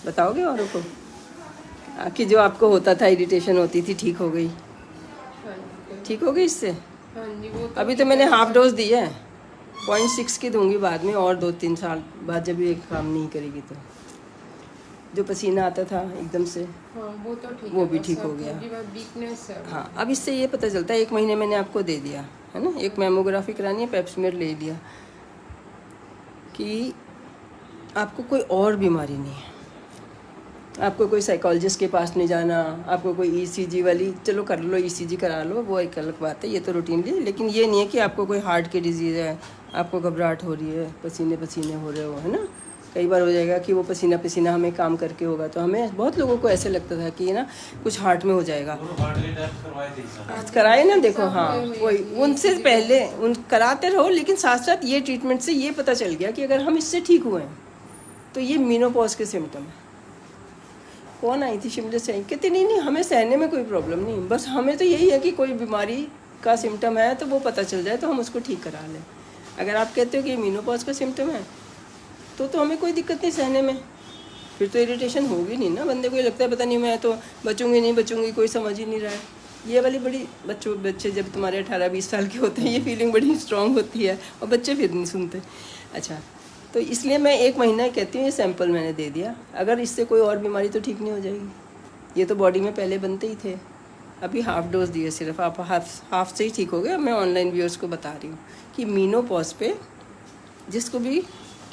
बताओगे औरों को कि जो आपको होता था, इरिटेशन होती थी, ठीक हो गई? हाँ जी, ठीक हो गई इससे? हाँ जी, वो तो अभी तो ठीक मैंने है, हाफ पर डोज दी है, 0.6 की दूंगी बाद में, और 2-3 साल बाद जब ये काम नहीं करेगी तो। जो पसीना आता था एकदम से, हाँ वो तो ठीक वो है, भी बस ठीक हो अब गया। थोड़ी बहुत वीकनेस है वो। हाँ, अब इससे ये पता चलता है, 1 महीने मैंने आपको दे दिया है ना, एक मैमोग्राफी करानी है, पेप्समेर ले लिया, कि आपको कोई और बीमारी नहीं है, आपको कोई साइकोलॉजिस्ट के पास नहीं जाना, आपको कोई ईसीजी वाली, चलो कर लो ईसीजी करा लो, वो एक अलग बात है, ये तो रूटीनली, लेकिन ये नहीं है कि आपको कोई हार्ट की डिजीज़ है, आपको घबराहट हो रही है, पसीने पसीने हो रहे हो, है ना। कई बार हो जाएगा कि वो पसीना पसीना हमें काम करके होगा, तो हमें बहुत लोगों को ऐसे लगता था कि ना कुछ हार्ट में हो जाएगा। हाँ जी, कराए ना, देखो, सब हाँ, हुए हुए वही हैं जी, उनसे ECG पहले वगैरह उन सब। कराते रहो, लेकिन साथ साथ ये ट्रीटमेंट से ये पता चल गया कि अगर हम इससे ठीक हुए हैं तो ये मीनोपॉज के सिम्टम है। कौन आई थी शिमले से, कहती नहीं नहीं हमें सहने में कोई प्रॉब्लम नहीं, बस हमें तो यही है कि कोई बीमारी का सिम्टम है तो वो पता चल जाए तो हम उसको ठीक करा लें। अगर आप कहते हो कि मीनोपॉज का सिम्टम है तो हमें कोई दिक्कत नहीं सहने में, फिर तो इरिटेशन होगी नहीं ना, बंदे को ये लगता है पता नहीं मैं तो बचूंगी नहीं बचूंगी, कोई समझ ही नहीं रहा है। ये वाली बड़ी बच्चे जब तुम्हारे 18-20 साल के होते हैं, ये फीलिंग बड़ी स्ट्रांग होती है, और बच्चे फिर नहीं सुनते। अच्छा, तो इसलिए मैं 1 महीना कहती हूँ, ये सैंपल मैंने दे दिया, अगर इससे कोई और बीमारी तो ठीक नहीं हो जाएगी। ये तो बॉडी में पहले बनते ही थे, अभी हाफ डोज दिए सिर्फ, आप हाफ से ही ठीक हो गए। मैं ऑनलाइन व्यूअर्स को बता रही हूँ कि मीनोपॉज पे जिसको भी,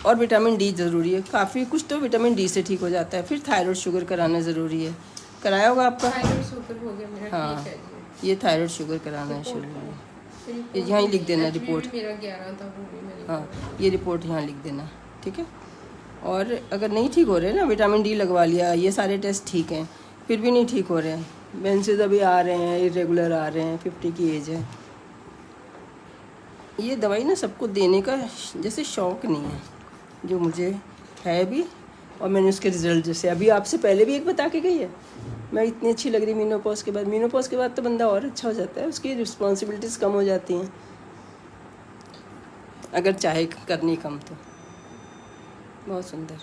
और विटामिन डी ज़रूरी है, काफ़ी कुछ तो विटामिन डी से ठीक हो जाता है। फिर थायराइड शुगर कराना ज़रूरी है, कराया होगा आपका? थायराइड शुगर हो गया मेरा, हाँ, ठीक है जी। ये थायराइड शुगर कराना है रिपोर्ट शुरू में। ये रिपोर्ट यहाँ ही भी लिख नहीं, देना HB रिपोर्ट। भी मेरा 11 था, वो भी मैंने हाँ, करवाया। ये रिपोर्ट यहाँ लिख देना, ठीक है। और अगर नहीं ठीक हो रहे ना, विटामिन डी लगवा लिया, ये सारे टेस्ट ठीक हैं, फिर भी नहीं ठीक हो रहे हैं, मेंसेस अभी आ रहे हैं, इरेगुलर आ रहे हैं, 50 की एज है, ये दवाई ना सबको देने का जैसे शौक़ नहीं है, जो मुझे है भी। और मैंने उसके रिज़ल्ट, जैसे अभी आपसे पहले भी एक बता के गई है, मैं इतनी अच्छी लग रही मीनोपॉज के बाद। मीनोपॉज के बाद तो बंदा और अच्छा हो जाता है, उसकी रिस्पॉन्सिबिलिटीज़ कम हो जाती हैं, अगर चाहे करनी कम तो। बहुत सुंदर।